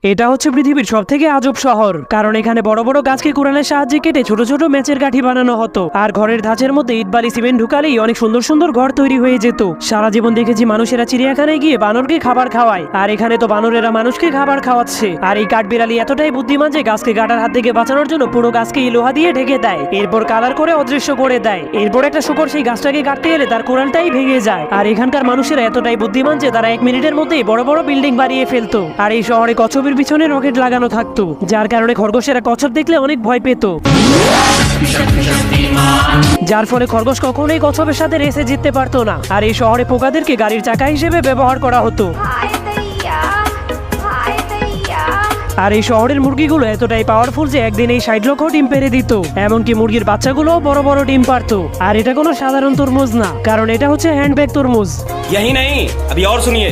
এটা হচ্ছে পৃথিবীর সবথেকে আজব শহর, কারণ এখানে বড় বড় গাছকে কুড়ালের সাহায্যে কেটে ছোট ছোট ম্যাচের কাঠি বানানো হতো। আর ঘরের ধাঁচের মধ্যে ইট বালি সিমেন্ট ঢুকালেই অনেক সুন্দর সুন্দর ঘর তৈরি হয়ে যেত। সারা জীবন দেখেছি মানুষেরা চিড়িয়াখানায় গিয়ে বানরকে খাবার খাওয়ায়, আর এখানে তো বানরেরা মানুষকে খাবার খাওয়াচ্ছে। আর এই কাঠবিড়ালি এতটাই বুদ্ধিমান যে গাছকে কাটার হাত থেকে বাঁচানোর জন্য পুরো গাছকে লোহা দিয়ে ঢেকে দেয়, এরপর কালার করে অদৃশ্য করে দেয়। এরপর একটা শুকর সেই গাছটাকে কাটতে এলে তার কোড়ালটাই ভেঙে যায়। আর এখানকার মানুষেরা এতটাই বুদ্ধিমান যে তারা 1 মিনিটের মধ্যেই বড় বড় বিল্ডিং বানিয়ে ফেলতো। আর এই শহরে কচ্ছপের পিছনে রকেট লাগানো থাকতো, যার কারণে খরগোশেরা কচ্ছপ দেখলে অনেক ভয় পেত, যার ফলে খরগোশ কখনোই কচ্ছপের সাথে রেসে জিততে পারতো না। আর এই শহরে পোকাদেরকে গাড়ির চাকা হিসেবে ব্যবহার করা হতো। আর এই শহরের মুরগিগুলো এতটাই পাওয়ারফুল যে একদিন এই 60 লক্ষ ডিম পেড়ে দিত। এমনকি মুরগির বাচ্চাগুলোও বড় বড় ডিম পারতো। আর এটা কোনো সাধারণ তরমুজ না, কারণ এটা হচ্ছে হ্যান্ডব্যাগ তরমুজ। यही नहीं, अभी और सुनिए।